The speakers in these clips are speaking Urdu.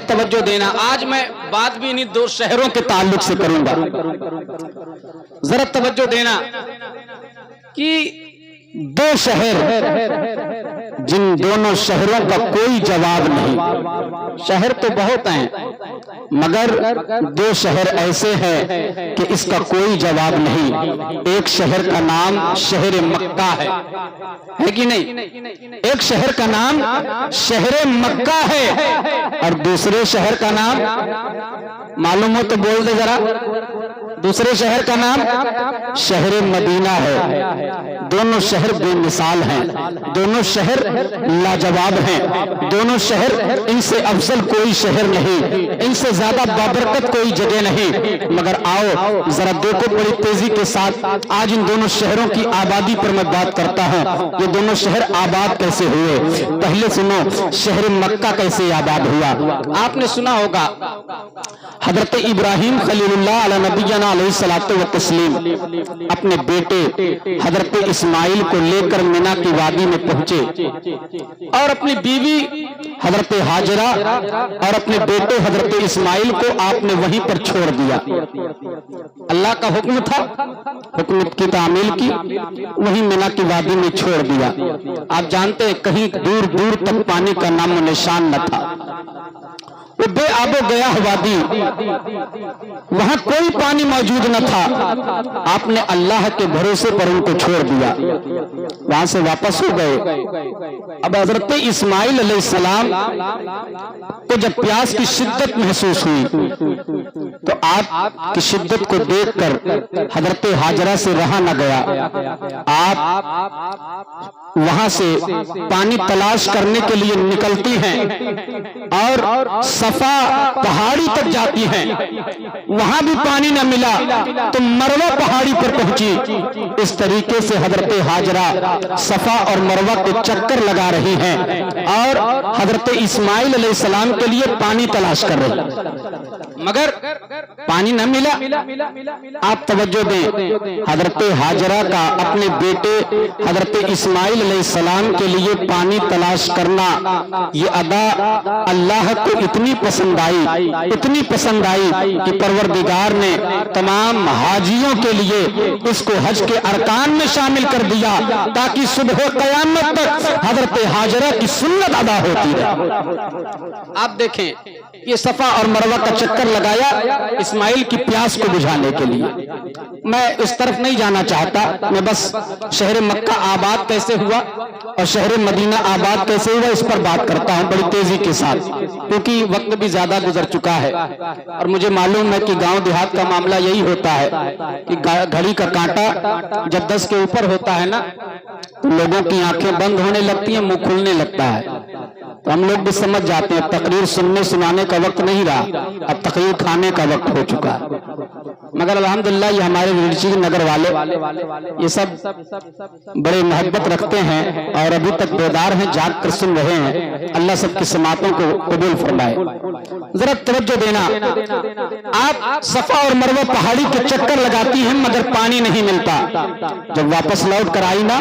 توجہ دینا، آج میں بات بھی انہیں 2 شہروں کے تعلق سے کروں گا، ذرا توجہ دینا کہ 2 شہر جن دونوں شہروں کا کوئی جواب نہیں، شہر تو بہت ہیں مگر 2 شہر ایسے ہیں کہ اس کا کوئی جواب نہیں۔ ایک شہر کا نام شہر مکہ ہے کہ نہیں؟ ایک شہر کا نام شہر مکہ ہے اور دوسرے شہر کا نام معلوم ہو تو بول دے ذرا، دوسرے شہر کا نام شہر مدینہ ہے۔ دونوں شہر بے مثال ہیں، دونوں شہر لاجواب ہیں، دونوں شہر ان سے افضل کوئی شہر نہیں، ان سے زیادہ بابرکت کوئی جگہ نہیں، مگر آؤ ذرا دیکھو بڑی تیزی کے ساتھ آج ان دونوں شہروں کی آبادی پر میں بات کرتا ہوں۔ یہ دونوں شہر آباد کیسے ہوئے؟ پہلے سنو شہر مکہ کیسے آباد ہوا۔ آپ نے سنا ہوگا حضرت ابراہیم خلیل اللہ علیہ نبینا علیہ الصلوۃ والتسلیم اپنے بیٹے حضرت اسماعیل کو لے کر مینا کی وادی میں پہنچے اور اپنی بیوی حضرت ہاجرہ اور اپنے بیٹے حضرت اسماعیل کو آپ نے وہیں پر چھوڑ دیا۔ اللہ کا حکم تھا، حکم کی تعمیل کی، وہیں مینا کی وادی میں چھوڑ دیا۔ آپ جانتے ہیں کہیں دور دور تک پانی کا نام و نشان نہ تھا، وہ بے آب و گیا وادی، وہاں کوئی پانی موجود نہ تھا۔ آپ نے اللہ کے بھروسے پر ان کو چھوڑ دیا، وہاں سے واپس ہو گئے۔ اب حضرت اسماعیل علیہ السلام کو جب پیاس کی شدت محسوس ہوئی تو آپ کی شدت کو دیکھ کر حضرت ہاجرہ سے رہا نہ گیا، آپ وہاں سے پانی تلاش کرنے کے لیے نکلتی ہیں اور صفا پہاڑی تک جاتی ہیں، وہاں بھی پانی نہ ملا تو مروہ پہاڑی پر پہنچی۔ اس طریقے سے حضرت ہاجرہ صفا اور مروہ کو چکر لگا رہی ہیں اور حضرت اسماعیل علیہ السلام کے لیے پانی تلاش کر رہی ہیں، مگر پانی نہ ملا۔ آپ توجہ دیں، حضرت ہاجرہ کا اپنے بیٹے حضرت اسماعیل علیہ السلام کے لیے پانی تلاش کرنا، یہ ادا اللہ کو اتنی پسند آئی، اتنی پسند آئی کہ پروردگار نے تمام حاجیوں کے لیے اس کو حج کے ارکان میں شامل کر دیا تاکہ صبح قیامت تک حضرت ہاجرہ کی سنت ادا ہوتی رہے۔ آپ دیکھیں یہ صفا اور مروہ کا چکر لگایا اسماعیل کی پیاس کو بجھانے کے لیے۔ میں اس طرف نہیں جانا چاہتا، میں بس شہر مکہ آباد کیسے ہوا اور شہر مدینہ آباد کیسے ہوا اس پر بات کرتا ہوں بڑی تیزی کے ساتھ، کیونکہ وقت بھی زیادہ گزر چکا ہے اور مجھے معلوم ہے کہ گاؤں دیہات کا معاملہ یہی ہوتا ہے کہ گھڑی کا کانٹا جب 10 کے اوپر ہوتا ہے نا تو لوگوں کی آنکھیں بند ہونے لگتی ہیں، منہ کھلنے لگتا ہے، تو ہم لوگ بھی سمجھ جاتے ہیں تقریر سننے سنانے کا وقت نہیں رہا، اب تقریر کھانے کا وقت ہو چکا ہے۔ مگر الحمدللہ یہ ہمارے ویرچی نگر والے یہ سب بڑے محبت رکھتے ہیں اور ابھی تک بیدار ہیں، جاگ کر سن رہے ہیں۔ اللہ سب کی سماعتوں کو قبول فرمائے۔ ذرا توجہ دینا، آپ صفا اور مروہ پہاڑی کے چکر لگاتی ہیں مگر پانی نہیں ملتا۔ جب واپس لوٹ کر آئی نا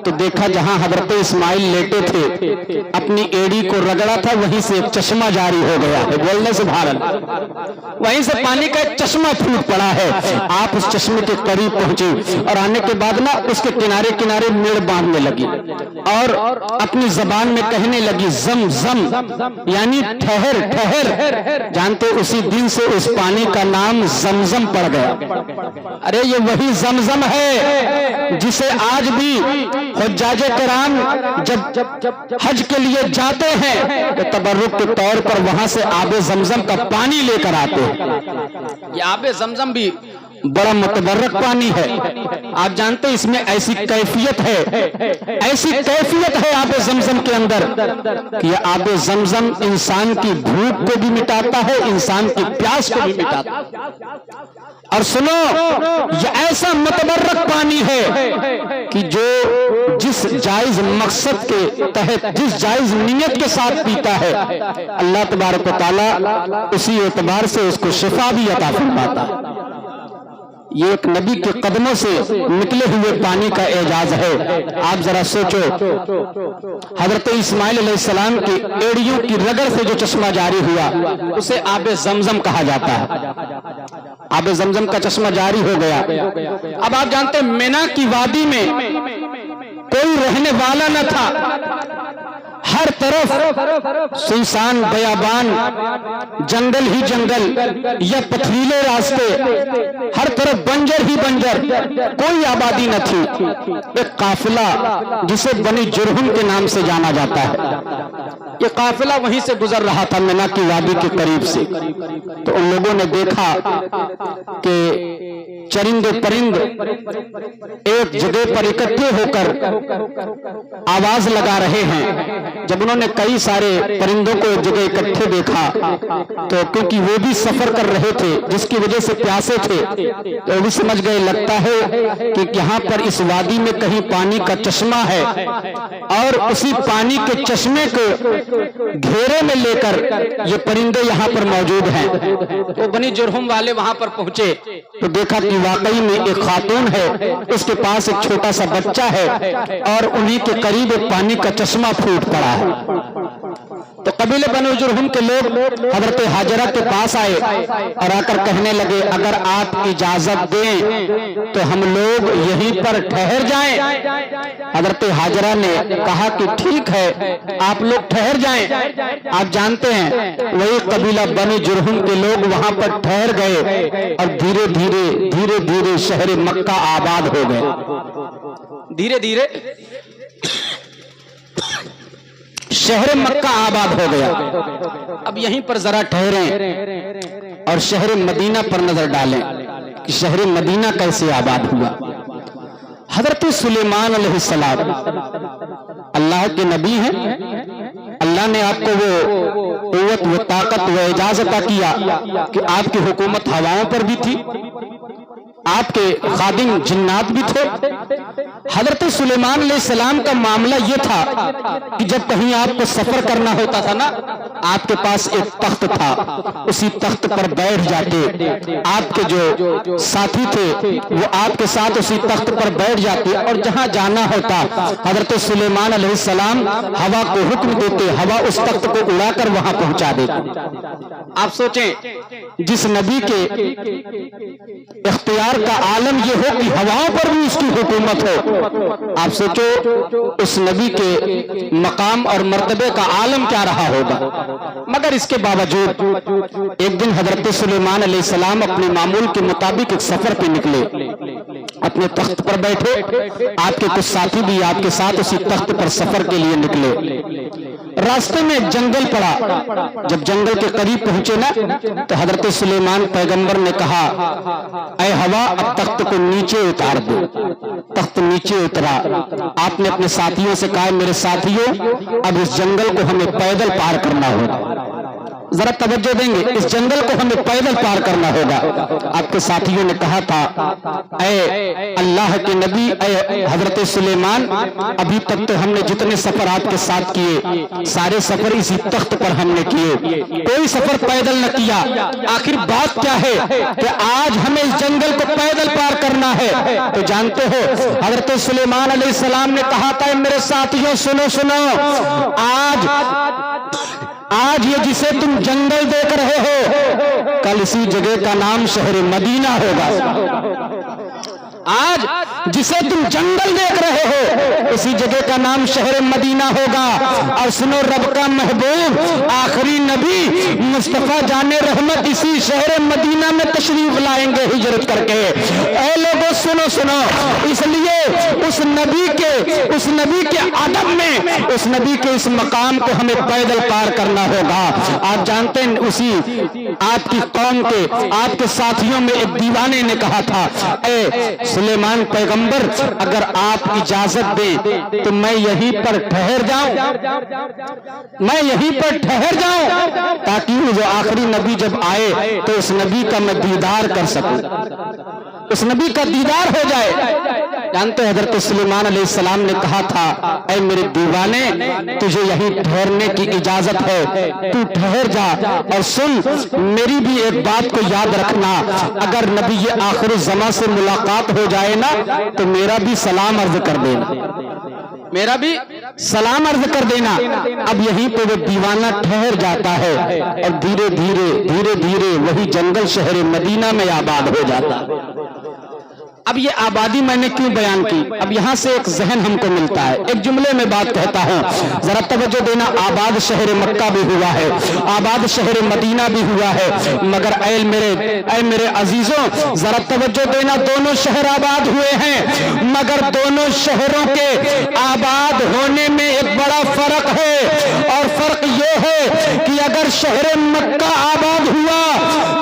تو دیکھا جہاں حضرت اسماعیل لیٹے تھے اپنی ایڑی کو رگڑا تھا وہیں سے ایک چشمہ جاری ہو گیا ہے، بولنے سبحان اللہ، وہیں سے پانی کا ایک چشمہ پھوٹ پڑا ہے۔ آپ اس چشمے کے قریب پہنچی اور آنے کے بعد نا اس کے کنارے کنارے میڑ باندھنے لگی اور اپنی زبان میں کہنے لگی زم زم، یعنی ٹھہر ٹھہر۔ جانتے اسی دن سے اس پانی کا نام زمزم پڑ گیا۔ ارے یہ وہی زمزم ہے جسے آج بھی حجاج کرام جب حج کے لیے جاتے ہیں تو تبرک کے طور پر وہاں سے آب زمزم کا پانی لے کر آتے ہیں۔ یہ آب زمزم بھی بڑا متبرک پانی ہے، آپ جانتے اس میں ایسی کیفیت ہے آب زمزم کے اندر کہ یہ آب زمزم انسان کی بھوک کو بھی مٹاتا ہے، انسان کی پیاس کو بھی مٹاتا ہے۔ اور سنو یہ ایسا متبرک پانی ہے کہ جو جس جائز مقصد کے تحت جس جائز نیت کے ساتھ پیتا ہے اللہ تبارک و تعالی اسی اعتبار سے اس کو شفا بھی عطا فرماتا ہے۔ یہ ایک نبی کے قدموں سے نکلے ہوئے پانی کا اعجاز ہے۔ آپ ذرا سوچو، حضرت اسماعیل علیہ السلام کی ایڑیوں کی رگڑ سے جو چشمہ جاری ہوا اسے آب زمزم کہا جاتا ہے۔ آب زمزم کا چشمہ جاری ہو گیا۔ اب آپ جانتے ہیں مینا کی وادی میں کوئی رہنے والا نہ تھا، ہر طرف سنسان بیابان، جنگل ہی جنگل یا پتھریلے راستے، ہر طرف بنجر ہی بنجر، کوئی آبادی نہ تھی۔ ایک قافلہ جسے بنی جرہم کے نام سے جانا جاتا ہے، یہ قافلہ وہیں سے گزر رہا تھا مینا کی وادی کے قریب سے۔ تو ان لوگوں نے دیکھا کہ چرند و پرند ایک جگہ پر اکٹھے ہو کر آواز لگا رہے ہیں۔ جب انہوں نے کئی سارے پرندوں کو ایک جگہ اکٹھے دیکھا تو کیونکہ وہ بھی سفر کر رہے تھے جس کی وجہ سے پیاسے تھے، تو وہ بھی سمجھ گئے لگتا ہے کہ یہاں پر اس وادی میں کہیں پانی کا چشمہ ہے، اور اسی پانی کے چشمے کو گھیرے میں لے کر یہ پرندے یہاں پر موجود ہیں۔ تو بنی جرہم والے وہاں پر پہنچے تو دیکھا کہ واقعی میں ایک خاتون ہے، اس کے پاس ایک چھوٹا سا بچہ ہے، اور انہی کے قریب ایک پانی کا چشمہ پھوٹ پڑا ہے۔ تو قبیلے بنو جرہم کے لوگ حضرت حاجرہ کے پاس آئے اور آ کر کہنے لگے اگر آپ اجازت دیں تو ہم لوگ یہیں پر ٹھہر جائیں۔ حضرت حاجرہ نے کہا کہ ٹھیک ہے آپ لوگ ٹھہر جائیں۔ آپ جانتے ہیں وہی قبیلہ بنو جرہم کے لوگ وہاں پر ٹھہر گئے اور دھیرے دھیرے شہر مکہ آباد ہو گئے۔ دھیرے دھیرے شہر مکہ آباد ہو گیا۔ اب یہیں پر ذرا ٹھہریں اور شہر مدینہ پر نظر ڈالیں کہ شہر مدینہ کیسے آباد ہوا۔ حضرت سلیمان علیہ السلام اللہ کے نبی ہیں، اللہ نے آپ کو وہ قوت و طاقت و اجازت عطا کیا کہ آپ کی حکومت ہواؤں پر بھی تھی، آپ کے خادم جنات بھی تھے۔ حضرت سلیمان علیہ السلام کا معاملہ یہ تھا کہ جب کہیں آپ کو سفر کرنا ہوتا تھا نا، آپ کے پاس ایک تخت تھا، اسی تخت پر بیٹھ جاتے، آپ کے جو ساتھی تھے وہ آپ کے ساتھ اسی تخت پر بیٹھ جاتے، اور جہاں جانا ہوتا حضرت سلیمان علیہ السلام ہوا کو حکم دیتے، ہوا اس تخت کو اڑا کر وہاں پہنچا دیتی۔ آپ سوچیں جس نبی کے اختیار کا عالم یہ ہو کہ ہواؤں پر بھی اس کی حکومت ہو، آپ سوچو اس نبی کے مقام اور مرتبے کا عالم کیا رہا ہوگا۔ مگر اس کے باوجود ایک دن حضرت سلیمان علیہ السلام اپنے معمول کے مطابق ایک سفر پہ نکلے، اپنے تخت پر بیٹھے، آپ کے کچھ ساتھی بھی آپ کے ساتھ اسی تخت پر سفر کے لیے نکلے۔ راستے میں جنگل پڑا، جب جنگل کے قریب پہنچے نا تو حضرت سلیمان پیغمبر نے کہا اے ہوا اب تخت کو نیچے اتار دو۔ تخت نیچے اترا، آپ نے اپنے ساتھیوں سے کہا میرے ساتھیوں اب اس جنگل کو ہمیں پیدل پار کرنا ہوگا، ذرا توجہ دیں گے، اس جنگل کو ہمیں پیدل پار کرنا ہوگا۔ آپ کے ساتھیوں نے کہا تھا اے اللہ کے نبی، اے حضرت سلیمان ابھی تک تو ہم نے جتنے سفر آپ کے ساتھ کیے سارے سفر اسی تخت پر ہم نے کیے، کوئی سفر پیدل نہ کیا، آخر بات کیا ہے کہ آج ہمیں اس جنگل کو پیدل پار کرنا ہے۔ تو جانتے ہو حضرت سلیمان علیہ السلام نے کہا تھا میرے ساتھیوں سنو، آج یہ جسے تم جنگل دیکھ رہے ہو کل اسی جگہ کا نام شہر مدینہ ہوگا۔ آج جسے تم جنگل دیکھ رہے ہو اسی جگہ کا نام شہر مدینہ ہوگا۔ اور سنو رب کا محبوب آخری نبی مصطفیٰ جان رحمت اسی شہر مدینہ میں تشریف لائیں گے ہجرت کر کے۔ اے لوگوں سنو، اس لیے اس نبی کے ادب میں اس نبی کے اس مقام کو ہمیں پیدل پار کرنا ہوگا۔ آپ جانتے ہیں اسی آپ کی قوم کے آپ کے ساتھیوں میں ایک دیوانے نے کہا تھا اے سلیمان پیغمبر اگر آپ اجازت دیں تو میں یہیں پر ٹھہر جاؤں، تاکہ وہ آخری نبی جب آئے تو اس نبی کا میں دیدار کر سکوں۔ اس نبی کا دیدار ہو جائے۔ جانتے ہیں حضرت سلیمان علیہ السلام نے کہا تھا اے میرے دیوانے تجھے یہیں ٹھہرنے کی اجازت ہے، تو ٹھہر جا اور سن، میری بھی ایک بات کو یاد رکھنا، اگر نبی آخر الزمان سے ملاقات ہو جائے نا تو میرا بھی سلام عرض کر دینا، میرا بھی سلام عرض کر دینا۔ اب یہیں پہ وہ دیوانہ ٹھہر جاتا ہے اور دھیرے دھیرے وہی جنگل شہر مدینہ میں آباد ہو جاتا ہے۔ اب یہ آبادی میں نے کیوں بیان کی؟ اب یہاں سے ایک ذہن ہم کو ملتا ہے، ایک جملے میں بات کہتا ہوں، ذرا توجہ دینا۔ آباد شہر مکہ بھی ہوا ہے، آباد شہر مدینہ بھی ہوا ہے، مگر اے میرے عزیزوں ذرا توجہ دینا، دونوں شہر آباد ہوئے ہیں، مگر دونوں شہروں کے آباد ہونے میں ایک بڑا فرق ہے، اور فرق یہ ہے کہ اگر شہر مکہ آباد ہوا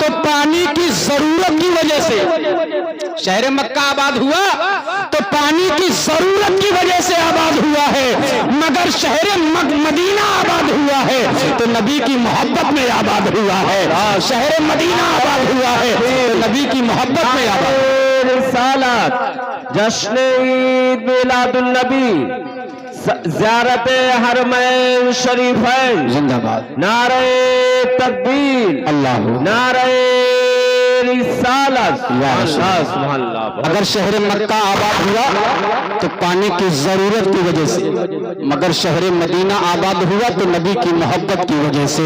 تو پانی کی ضرورت کی وجہ سے، شہر مکہ آباد ہوا تو پانی کی ضرورت کی وجہ سے آباد ہوا ہے، مگر شہر مدینہ آباد ہوا ہے تو نبی کی محبت میں آباد ہوا ہے، شہر مدینہ آباد ہوا ہے تو نبی کی محبت میں آباد ہے۔ رسالت، جشن عید میلاد النبی، زیارت حرمین شریفین، زندہ باد، نعرہ تکبیر، اللہ نعرہ رسالت، سبحان اللہ۔ اگر شہر مکہ آباد ہوا تو پانی کی ضرورت کی وجہ سے، مگر شہر مدینہ آباد ہوا تو نبی کی محبت کی وجہ سے۔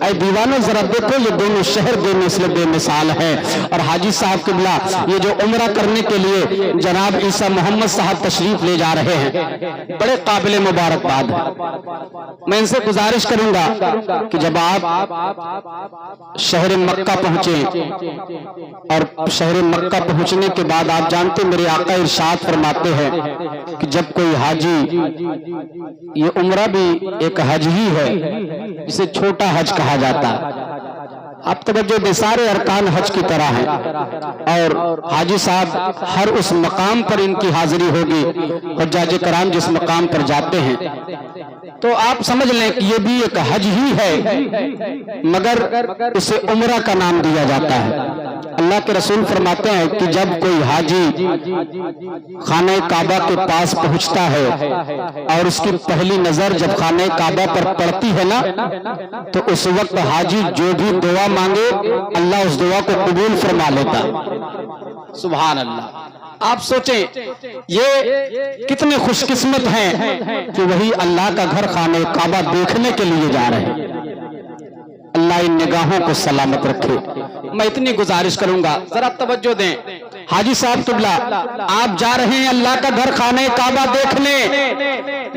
اے دیوانوں ذرا دیکھو، یہ دونوں شہر بے مثل بے مثال ہیں، اور حاجی صاحب قبلہ یہ جو عمرہ کرنے کے لیے جناب عیسیٰ محمد صاحب تشریف لے جا رہے ہیں، بڑے قابل مبارکباد ہے۔ میں ان سے گزارش کروں گا کہ جب آپ شہر مکہ پہنچیں اور شہر مکہ پہنچنے کے بعد آپ جانتے میرے آقا ارشاد فرماتے ہیں کہ جب کوئی حاجی، یہ عمرہ بھی ایک حج ہی ہے جسے چھوٹا حج کہا جاتا ہے، آپ توجہ دیں، سارے ارکان حج کی طرح ہیں، اور حاجی صاحب ہر اس مقام پر ان کی حاضری ہوگی، حجاج کرام جس مقام پر جاتے ہیں تو آپ سمجھ لیں کہ یہ بھی ایک حج ہی ہے، مگر اسے عمرہ کا نام دیا جاتا ہے۔ اللہ کے رسول فرماتے ہیں کہ جب کوئی حاجی خانہ کعبہ کے پاس پہنچتا ہے اور اس کی پہلی نظر جب خانہ کعبہ پر پڑتی ہے نا تو اس وقت حاجی جو بھی دعا مانگے اللہ اس دعا کو قبول فرما لیتا ہے۔ سبحان اللہ۔ آپ سوچیں یہ کتنے خوش قسمت ہیں کہ وہی اللہ کا گھر خانہ کعبہ دیکھنے کے لیے جا رہے ہیں۔ اللہ ان نگاہوں کو سلامت رکھے۔ میں اتنی گزارش کروں گا، ذرا توجہ دیں، حاجی صاحب قبلہ آپ جا رہے ہیں اللہ کا گھر خانہ کعبہ دیکھنے،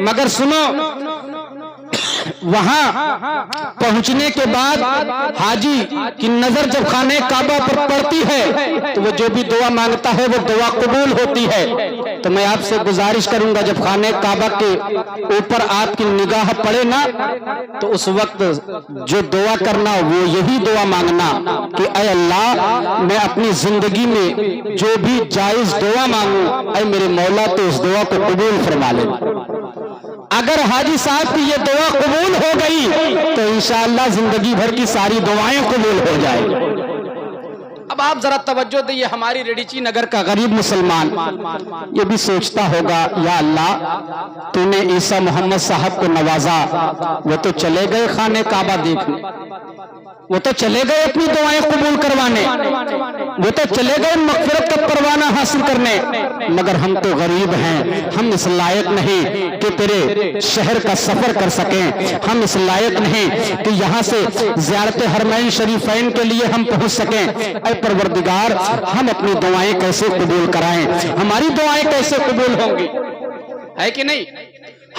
مگر سنو، وہاں پہنچنے کے بعد حاجی کی نظر جب خانہ کعبہ پر پڑتی ہے تو وہ جو بھی دعا مانگتا ہے وہ دعا قبول ہوتی ہے۔ تو میں آپ سے گزارش کروں گا جب خانہ کعبہ کے اوپر آپ کی نگاہ پڑے نا تو اس وقت جو دعا کرنا وہ یہی دعا مانگنا کہ اے اللہ میں اپنی زندگی میں جو بھی جائز دعا مانگوں اے میرے مولا تو اس دعا کو قبول فرما لے۔ اگر حاجی صاحب کی یہ دعا قبول ہو گئی تو انشاءاللہ زندگی بھر کی ساری دعائیں قبول ہو جائیں۔ اب آپ ذرا توجہ دیں، یہ ہماری ریڈیچی نگر کا غریب مسلمان یہ بھی سوچتا ہوگا یا اللہ تو نے عیسیٰ محمد صاحب کو نوازا، وہ تو چلے گئے خانہ کعبہ دیکھنے، وہ تو چلے گئے اپنی دعائیں قبول کروانے، وہ تو چلے گئے مغفرت کا پروانہ حاصل کرنے، مگر ہم تو غریب ہیں، ہم اس لائق نہیں کہ تیرے شہر کا سفر کر سکیں، ہم اس لائق نہیں کہ یہاں سے زیارت حرمین شریفین کے لیے ہم پہنچ سکیں۔ اے پروردگار ہم اپنی دعائیں کیسے قبول کرائیں، ہماری دعائیں کیسے قبول ہوں گی، ہے کہ نہیں؟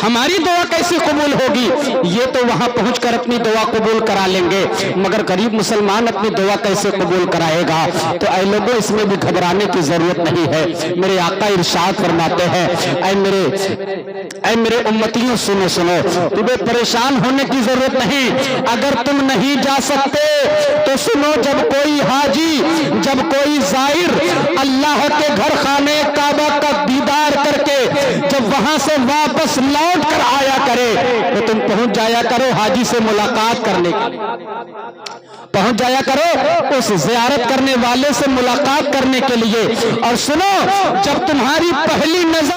ہماری دعا کیسے قبول ہوگی؟ یہ تو وہاں پہنچ کر اپنی دعا قبول کرا لیں گے، مگر غریب مسلمان اپنی دعا کیسے قبول کرائے گا؟ تو اے لوگوں اس میں بھی گھبرانے کی ضرورت نہیں ہے۔ میرے آقا ارشاد فرماتے ہیں اے میرے امتیوں سنو، تمہیں پریشان ہونے کی ضرورت نہیں، اگر تم نہیں جا سکتے تو سنو، جب کوئی حاجی، جب کوئی زائر اللہ کے گھر خانہ کعبہ کا دیدار کر کے جب وہاں سے واپس لوٹ کر آیا کرے تو تم پہنچ جایا کرو حاجی سے ملاقات کرنے کے لیے، پہنچ جایا کرو اس زیارت کرنے والے سے ملاقات کرنے کے لیے۔ اور سنو، جب تمہاری پہلی نظر